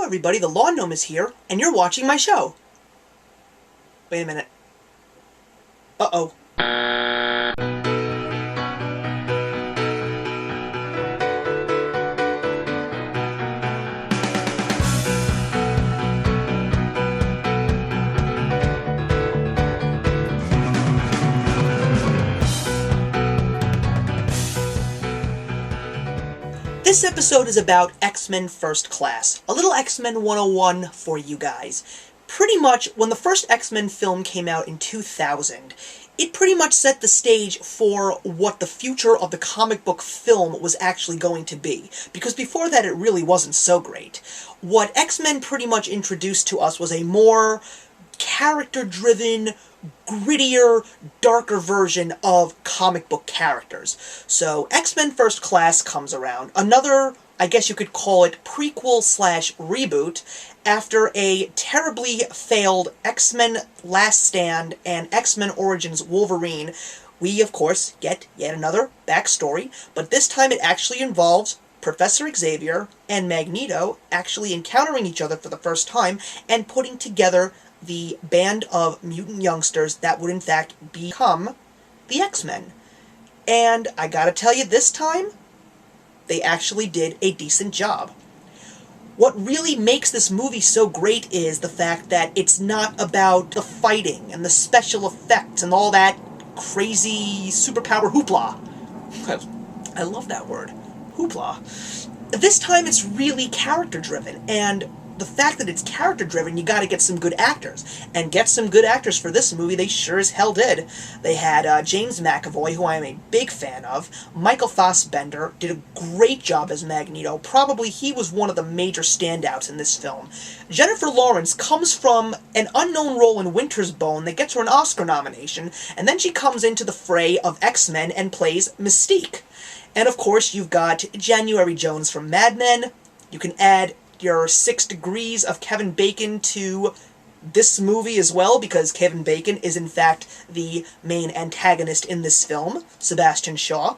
Hello everybody, the Lawn Gnome is here, and you're watching my show. Wait a minute. Uh-oh. This episode is about X-Men First Class, a little X-Men 101 for you guys. Pretty much, when the first X-Men film came out in 2000, it pretty much set the stage for what the future of the comic book film was actually going to be, because before that it really wasn't so great. What X-Men pretty much introduced to us was a more character-driven, grittier, darker version of comic book characters. So X-Men First Class comes around, another, I guess you could call it, prequel/reboot, after a terribly failed X-Men Last Stand and X-Men Origins Wolverine. We, of course, get yet another backstory, but this time it actually involves Professor Xavier and Magneto actually encountering each other for the first time and putting together the band of mutant youngsters that would in fact become the X-Men. And I gotta tell you, this time, they actually did a decent job. What really makes this movie so great is the fact that it's not about the fighting and the special effects and all that crazy superpower hoopla. I love that word. Hoopla. This time it's really character-driven, and the fact that it's character-driven, you gotta get some good actors. And get some good actors for this movie, they sure as hell did. They had James McAvoy, who I am a big fan of. Michael Fassbender did a great job as Magneto. Probably he was one of the major standouts in this film. Jennifer Lawrence comes from an unknown role in Winter's Bone that gets her an Oscar nomination, and then she comes into the fray of X-Men and plays Mystique. And of course, you've got January Jones from Mad Men. You can add your 6 degrees of Kevin Bacon to this movie as well, because Kevin Bacon is in fact the main antagonist in this film, Sebastian Shaw.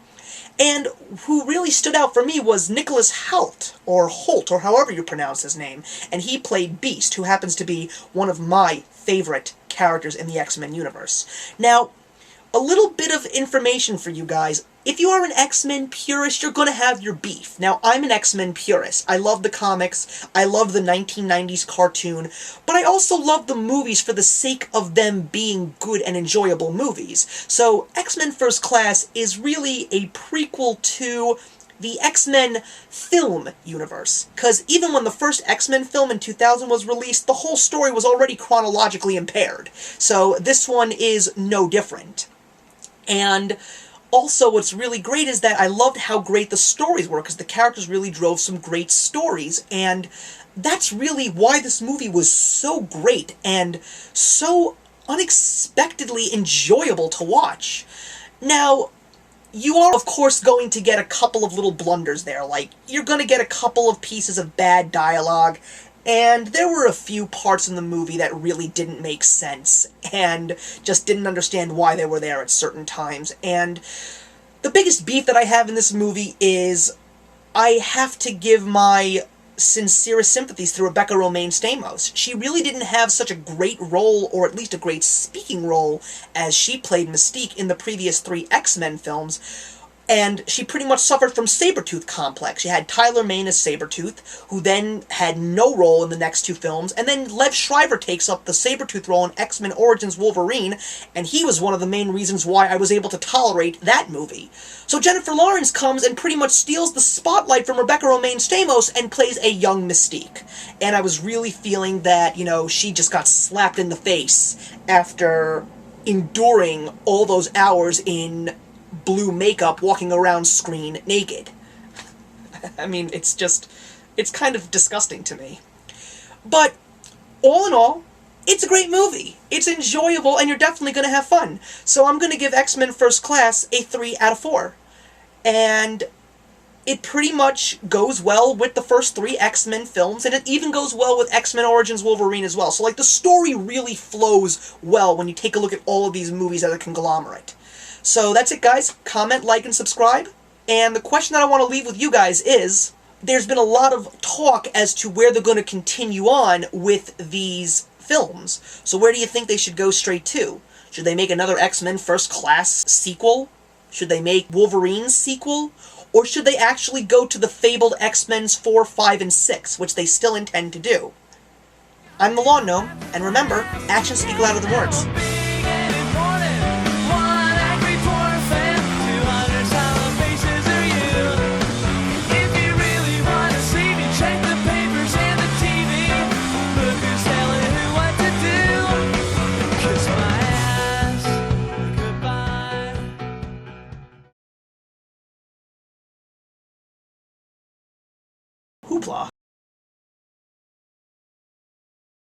And who really stood out for me was Nicholas Hoult, or however you pronounce his name, and he played Beast, who happens to be one of my favorite characters in the X-Men universe. Now, a little bit of information for you guys. If you are an X-Men purist, you're going to have your beef. Now, I'm an X-Men purist. I love the comics, I love the 1990s cartoon, but I also love the movies for the sake of them being good and enjoyable movies. So, X-Men First Class is really a prequel to the X-Men film universe. Because even when the first X-Men film in 2000 was released, the whole story was already chronologically impaired. So, this one is no different. And also, what's really great is that I loved how great the stories were, because the characters really drove some great stories, and that's really why this movie was so great and so unexpectedly enjoyable to watch. Now, you are, of course, going to get a couple of little blunders there, like, you're going to get a couple of pieces of bad dialogue, and there were a few parts in the movie that really didn't make sense, and just didn't understand why they were there at certain times. And the biggest beef that I have in this movie is I have to give my sincerest sympathies to Rebecca Romijn Stamos. She really didn't have such a great role, or at least a great speaking role, as she played Mystique in the previous 3 X-Men films. And she pretty much suffered from Sabretooth complex. You had Tyler Mane as Sabretooth, who then had no role in the next 2 films, and then Lev Schreiber takes up the Sabretooth role in X-Men Origins Wolverine, and he was one of the main reasons why I was able to tolerate that movie. So Jennifer Lawrence comes and pretty much steals the spotlight from Rebecca Romijn Stamos and plays a young Mystique. And I was really feeling that, you know, she just got slapped in the face after enduring all those hours in blue makeup walking around screen naked. I mean, it's kind of disgusting to me. But, all in all, it's a great movie. It's enjoyable, and you're definitely going to have fun. So I'm going to give X-Men First Class a 3 out of 4. And it pretty much goes well with the first 3 X-Men films, and it even goes well with X-Men Origins Wolverine as well. So, like, the story really flows well when you take a look at all of these movies as a conglomerate. So that's it, guys. Comment, like, and subscribe. And the question that I want to leave with you guys is, there's been a lot of talk as to where they're going to continue on with these films. So where do you think they should go straight to? Should they make another X-Men First Class sequel? Should they make Wolverine's sequel? Or should they actually go to the fabled X-Men's 4, 5, and 6, which they still intend to do? I'm the Lawn Gnome, and remember, actions speak louder than words. Hoopla.